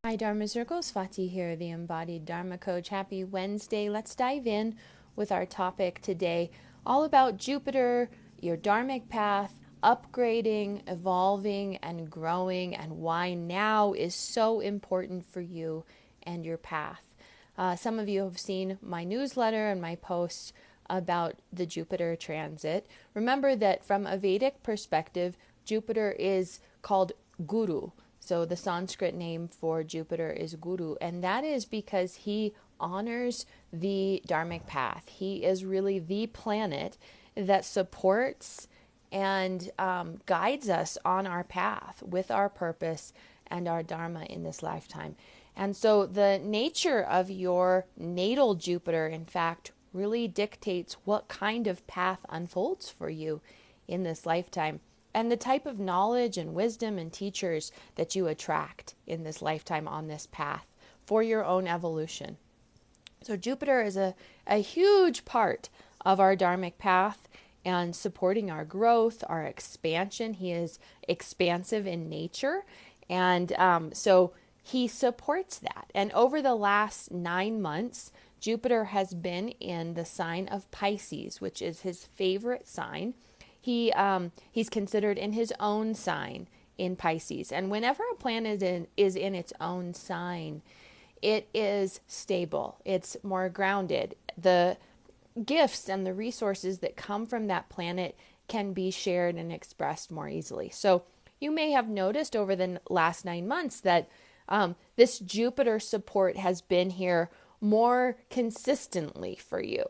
Hi, Dharma Circle. Swati here, the Embodied Dharma Coach. Happy Wednesday. Let's dive in with our topic today, all about Jupiter, your Dharmic path, upgrading, evolving, and growing, and why now is so important for you and your path. Some of you have seen my newsletter and my posts about the Jupiter transit. Remember that from a Vedic perspective, Jupiter is called Guru. So the Sanskrit name for Jupiter is Guru, and that is because he honors the Dharmic path. He is really the planet that supports and guides us on our path with our purpose and our Dharma in this lifetime. And so the nature of your natal Jupiter, in fact, really dictates what kind of path unfolds for you in this lifetime, and the type of knowledge and wisdom and teachers that you attract in this lifetime on this path for your own evolution. So Jupiter is a huge part of our Dharmic path and supporting our growth, our expansion. He is expansive in nature, and so he supports that. And over the last 9 months, Jupiter has been in the sign of Pisces, which is his favorite sign. He's considered in his own sign in Pisces. And whenever a planet is in its own sign, it is stable. It's more grounded. The gifts and the resources that come from that planet can be shared and expressed more easily. So you may have noticed over the last 9 months that this Jupiter support has been here more consistently for you,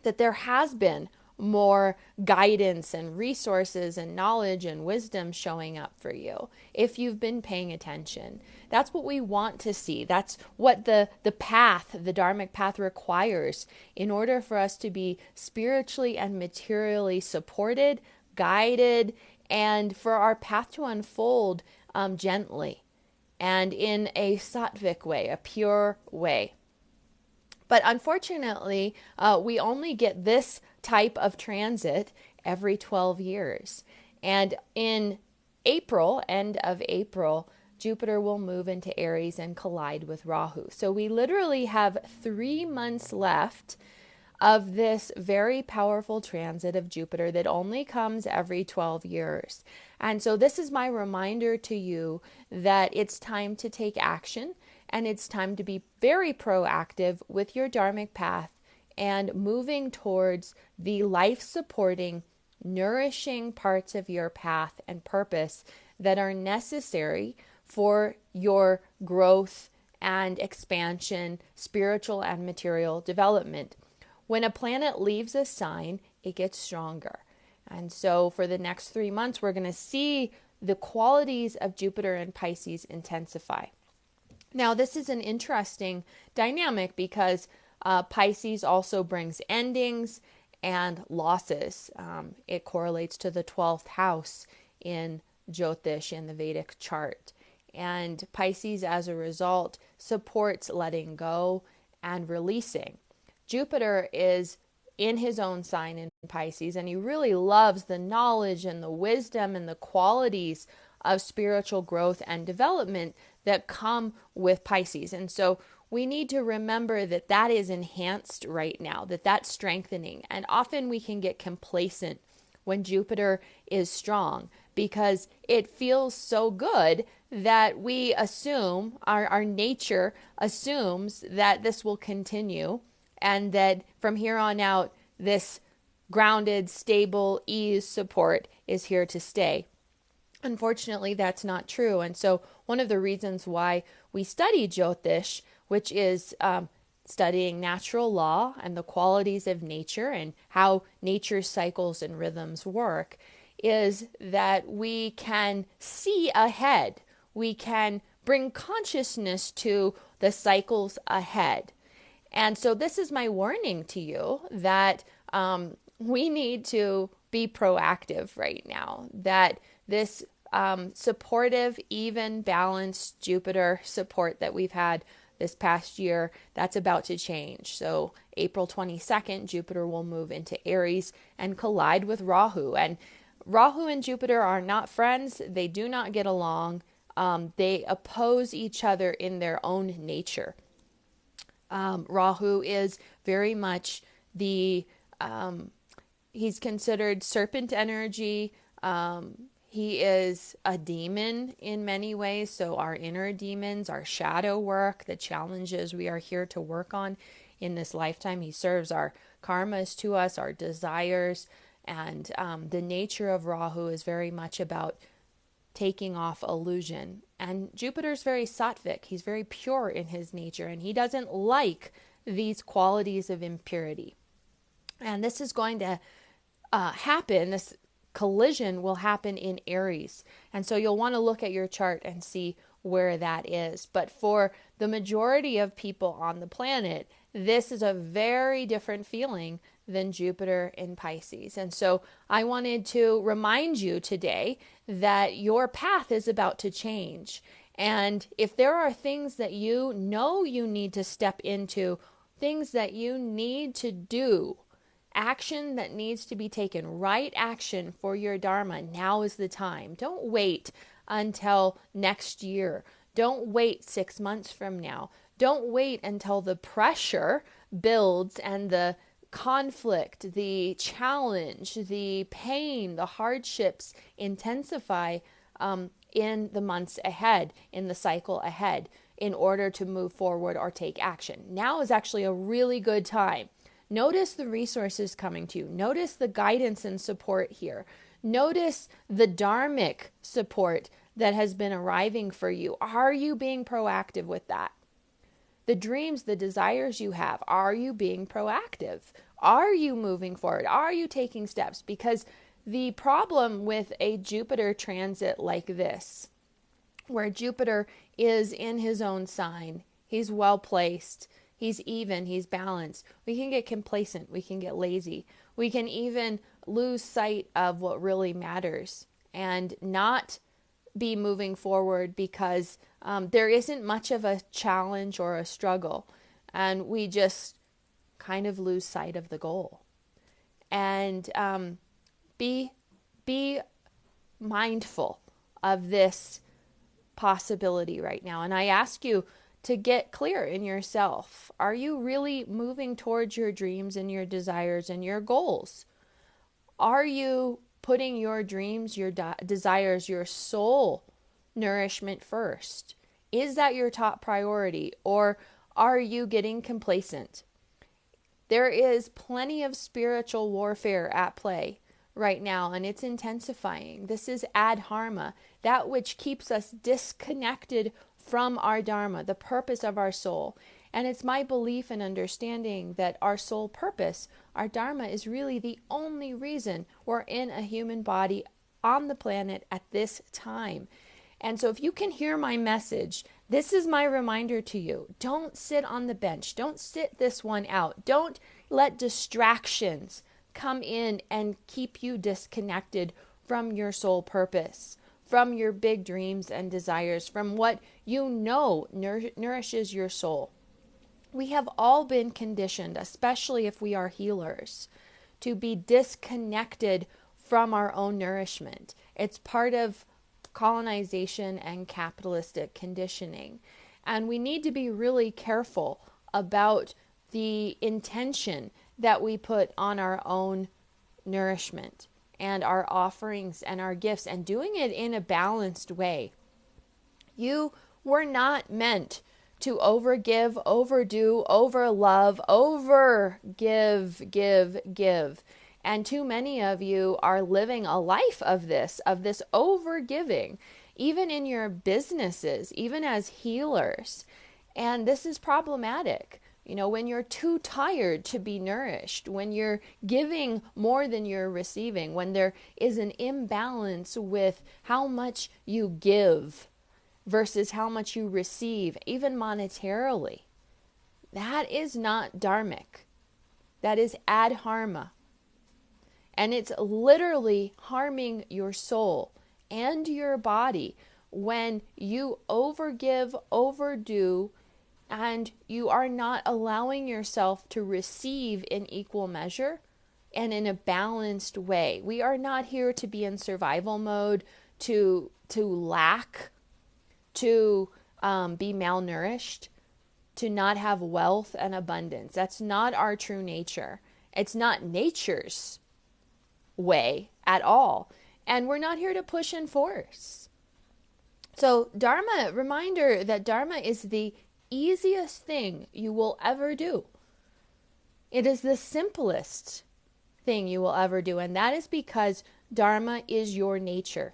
that there has been more guidance and resources and knowledge and wisdom showing up for you if you've been paying attention. That's what we want to see. That's what the path, the Dharmic path, requires in order for us to be spiritually and materially supported, guided, and for our path to unfold gently and in a sattvic way, a pure way. But unfortunately, we only get this type of transit every 12 years. And in April, end of April, Jupiter will move into Aries and collide with Rahu. So we literally have 3 months left of this very powerful transit of Jupiter that only comes every 12 years. And so this is my reminder to you that it's time to take action. And it's time to be very proactive with your Dharmic path and moving towards the life-supporting, nourishing parts of your path and purpose that are necessary for your growth and expansion, spiritual and material development. When a planet leaves a sign, it gets stronger. And so for the next 3 months, we're going to see the qualities of Jupiter and Pisces intensify. Now, this is an interesting dynamic because Pisces also brings endings and losses. It correlates to the 12th house in Jyotish in the Vedic chart. And Pisces, as a result, supports letting go and releasing. Jupiter is in his own sign in Pisces, and he really loves the knowledge and the wisdom and the qualities of spiritual growth and development that come with Pisces. And so we need to remember that that is enhanced right now, that that's strengthening. And often we can get complacent when Jupiter is strong because it feels so good that we assume, our nature assumes that this will continue and that from here on out, this grounded, stable ease support is here to stay. Unfortunately, that's not true. And so one of the reasons why we study Jyotish, which is studying natural law and the qualities of nature and how nature's cycles and rhythms work, is that we can see ahead. We can bring consciousness to the cycles ahead. And so this is my warning to you that we need to be proactive right now, that this supportive, even, balanced Jupiter support that we've had this past year, that's about to change. So April 22nd, Jupiter will move into Aries and collide with Rahu. And Rahu and Jupiter are not friends. They do not get along. They oppose each other in their own nature. Rahu is very much he's considered serpent energy. He is a demon in many ways. So our inner demons, our shadow work, the challenges we are here to work on in this lifetime. He serves our karmas to us, our desires. And the nature of Rahu is very much about taking off illusion. And Jupiter's very sattvic. He's very pure in his nature, and he doesn't like these qualities of impurity. And this is going to happen. This collision will happen in Aries. And so you'll want to look at your chart and see where that is. But for the majority of people on the planet, this is a very different feeling than Jupiter in Pisces. And so I wanted to remind you today that your path is about to change. And if there are things that you know you need to step into, things that you need to do, action that needs to be taken, right action for your Dharma, now is the time. Don't wait until next year. Don't wait 6 months from now. Don't wait until the pressure builds and the conflict, the challenge, the pain, the hardships intensify in the months ahead, in the cycle ahead, in order to move forward or take action. Now is actually a really good time. Notice the resources coming to you. Notice the guidance and support here. Notice the dharmic support that has been arriving for you. Are you being proactive with that? The dreams, the desires you have, are you being proactive? Are you moving forward? Are you taking steps? Because the problem with a Jupiter transit like this, where Jupiter is in his own sign, he's well placed, he's even, he's balanced, we can get complacent, we can get lazy, we can even lose sight of what really matters and not be moving forward because there isn't much of a challenge or a struggle, and we just kind of lose sight of the goal. And be mindful of this possibility right now. And I ask you to get clear in yourself. Are you really moving towards your dreams and your desires and your goals? Are you putting your dreams, your desires, your soul nourishment first? Is that your top priority, or are you getting complacent? There is plenty of spiritual warfare at play right now, and it's intensifying. This is adharma, that which keeps us disconnected from our dharma, the purpose of our soul. And it's my belief and understanding that our soul purpose, our dharma, is really the only reason we're in a human body on the planet at this time. And so if you can hear my message, this is my reminder to you. Don't sit on the bench. Don't sit this one out. Don't let distractions come in and keep you disconnected from your soul purpose, from your big dreams and desires, from what you know nourishes your soul. We have all been conditioned, especially if we are healers, to be disconnected from our own nourishment. It's part of colonization and capitalistic conditioning. And we need to be really careful about the intention that we put on our own nourishment and our offerings and our gifts, and doing it in a balanced way. You were not meant to overgive, overdo, overlove, give. And too many of you are living a life of this overgiving, even in your businesses, even as healers. And this is problematic. You know, when you're too tired to be nourished, when you're giving more than you're receiving, when there is an imbalance with how much you give versus how much you receive, even monetarily, that is not dharmic. That is adharma. And it's literally harming your soul and your body when you overgive, overdo, and you are not allowing yourself to receive in equal measure and in a balanced way. We are not here to be in survival mode, to lack. to be malnourished, to not have wealth and abundance. That's not our true nature. It's not nature's way at all. And we're not here to push and force. So Dharma, reminder that Dharma is the easiest thing you will ever do. It is the simplest thing you will ever do. And that is because Dharma is your nature.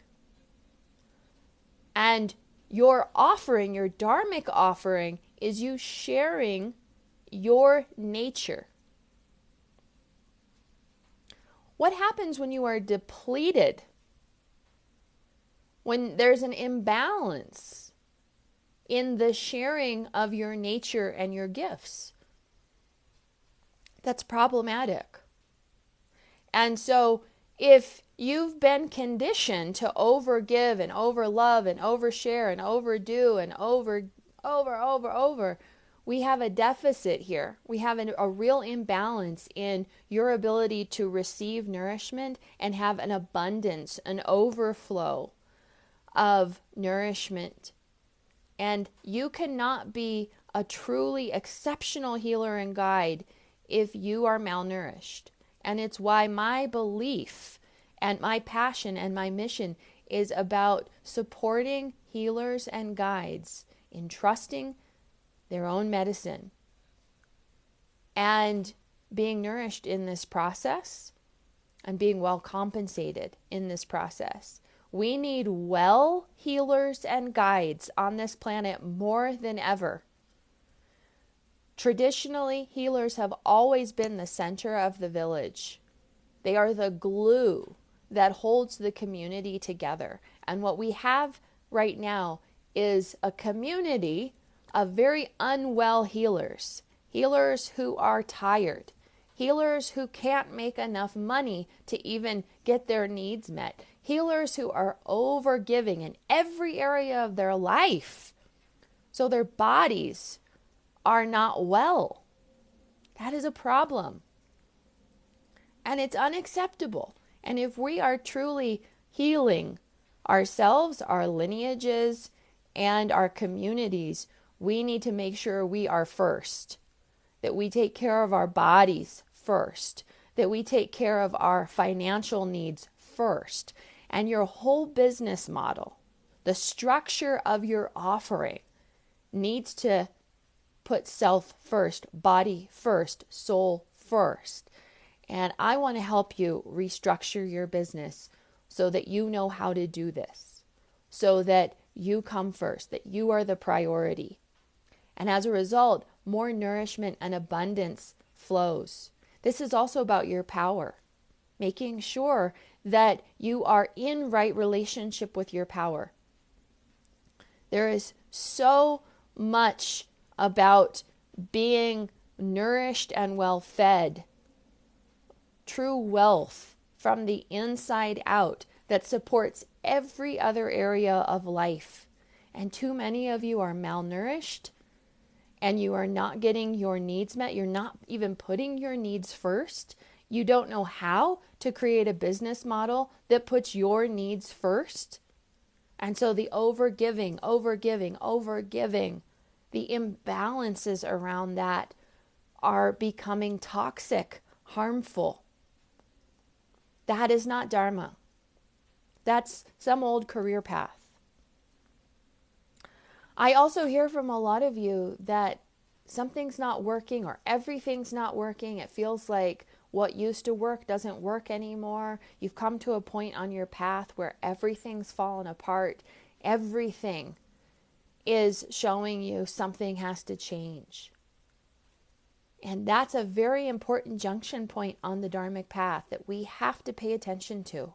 And your offering, your Dharmic offering, is you sharing your nature. What happens when you are depleted? When there's an imbalance in the sharing of your nature and your gifts? That's problematic. And so if you've been conditioned to overgive and overlove and overshare and overdo and over, we have a deficit here. We have a real imbalance in your ability to receive nourishment and have an abundance, an overflow of nourishment. And you cannot be a truly exceptional healer and guide if you are malnourished. And it's why my belief and my passion and my mission is about supporting healers and guides in trusting their own medicine and being nourished in this process and being well compensated in this process. We need well healers and guides on this planet more than ever. Traditionally, healers have always been the center of the village. They are the glue that holds the community together. And what we have right now is a community of very unwell healers. Healers who are tired. Healers who can't make enough money to even get their needs met. Healers who are overgiving in every area of their life. So their bodies are not well. That is a problem. And it's unacceptable. And if we are truly healing ourselves, our lineages, and our communities, we need to make sure we are first. That we take care of our bodies first. That we take care of our financial needs first. And your whole business model, the structure of your offering, needs to put self first, body first, soul first. And I want to help you restructure your business so that you know how to do this, so that you come first, that you are the priority. And as a result, more nourishment and abundance flows. This is also about your power, making sure that you are in right relationship with your power. There is so much about being nourished and well fed, true wealth from the inside out that supports every other area of life. And too many of you are malnourished and you are not getting your needs met. You're not even putting your needs first. You don't know how to create a business model that puts your needs first. And so the overgiving, the imbalances around that are becoming toxic, harmful. That is not Dharma. That's some old career path. I also hear from a lot of you that something's not working or everything's not working. It feels like what used to work doesn't work anymore. You've come to a point on your path where everything's fallen apart. Everything is showing you something has to change. And that's a very important junction point on the Dharmic path that we have to pay attention to.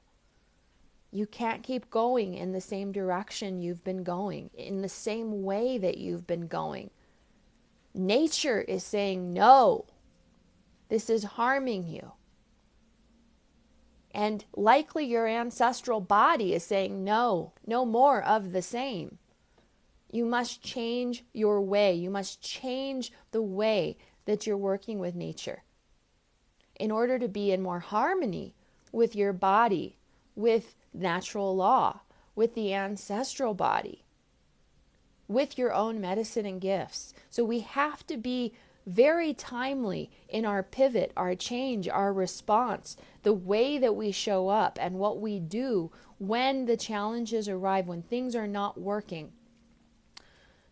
You can't keep going in the same direction you've been going, in the same way that you've been going. Nature is saying, no, this is harming you. And likely your ancestral body is saying, no, no more of the same. You must change your way. You must change the way that you're working with nature in order to be in more harmony with your body, with natural law, with the ancestral body. with your own medicine and gifts. So we have to be very timely in our pivot, our change, our response, the way that we show up and what we do when the challenges arrive, when things are not working.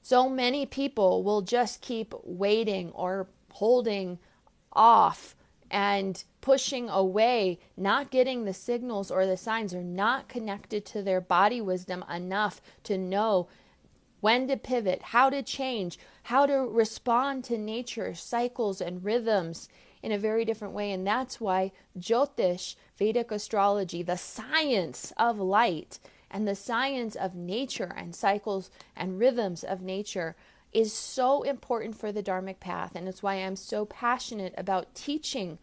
So many people will just keep waiting or holding off and pushing away, not getting the signals or the signs, or not connected to their body wisdom enough to know when to pivot, how to change, how to respond to nature's cycles and rhythms in a very different way. And that's why Jyotish, Vedic astrology, the science of light and the science of nature and cycles and rhythms of nature, is so important for the Dharmic path. And it's why I'm so passionate about teaching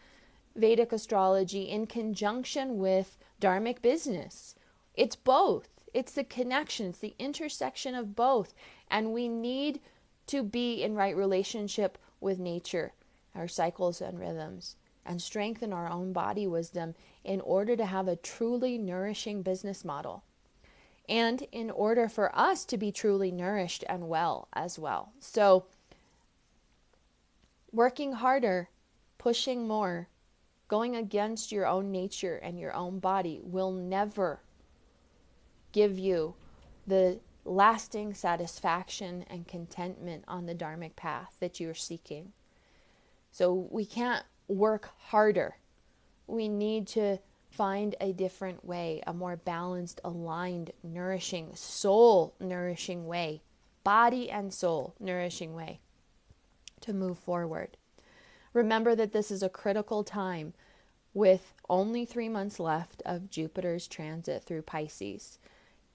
Vedic astrology in conjunction with Dharmic business. It's both. It's the connection. It's the intersection of both. And we need to be in right relationship with nature, our cycles and rhythms, and strengthen our own body wisdom in order to have a truly nourishing business model. And in order for us to be truly nourished and well as well. So, working harder, pushing more, going against your own nature and your own body will never give you the lasting satisfaction and contentment on the Dharmic path that you're seeking. So we can't work harder. We need to find a different way, a more balanced, aligned, nourishing, soul nourishing way, body and soul nourishing way to move forward. Remember that this is a critical time with only 3 months left of Jupiter's transit through Pisces.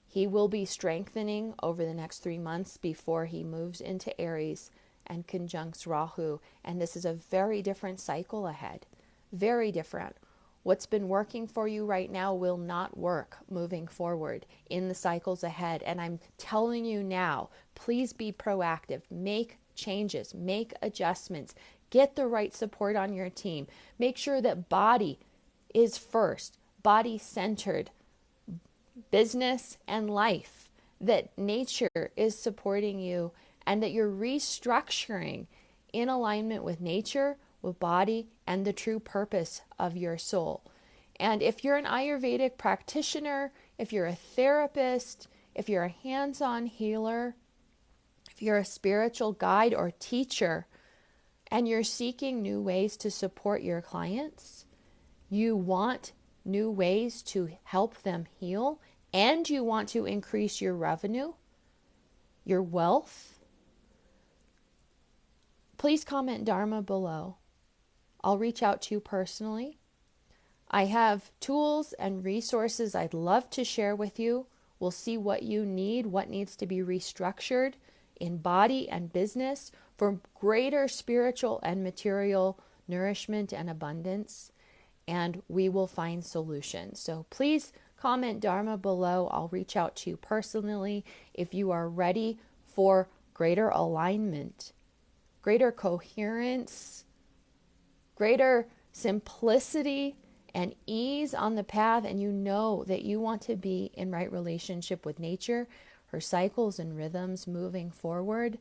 He will be strengthening over the next 3 months before he moves into Aries and conjuncts Rahu. And this is a very different cycle ahead. Very different. What's been working for you right now will not work moving forward in the cycles ahead. And I'm telling you now, please be proactive. Make changes. Make adjustments. Get the right support on your team. Make sure that body is first. Body-centered. Business and life, that nature is supporting you, and that you're restructuring in alignment with nature, with body, and the true purpose of your soul. And if you're an Ayurvedic practitioner, if you're a therapist, if you're a hands-on healer, if you're a spiritual guide or teacher, and you're seeking new ways to support your clients, you want new ways to help them heal, and you want to increase your revenue, your wealth, please comment Dharma below. I'll reach out to you personally. I have tools and resources I'd love to share with you. We'll see what you need, what needs to be restructured in body and business for greater spiritual and material nourishment and abundance. And we will find solutions. So please comment Dharma below. I'll reach out to you personally if you are ready for greater alignment, greater coherence, greater simplicity and ease on the path, and you know that you want to be in right relationship with nature, her cycles and rhythms moving forward,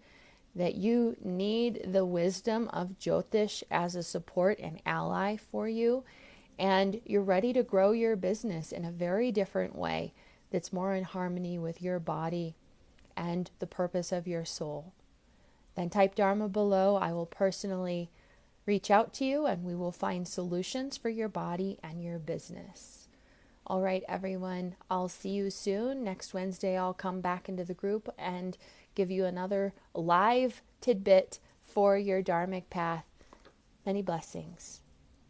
that you need the wisdom of Jyotish as a support and ally for you, and you're ready to grow your business in a very different way that's more in harmony with your body and the purpose of your soul. Then type Dharma below. I will personally reach out to you and we will find solutions for your body and your business. All right, everyone, I'll see you soon. Next Wednesday, I'll come back into the group and give you another live tidbit for your Dharmic path. Many blessings.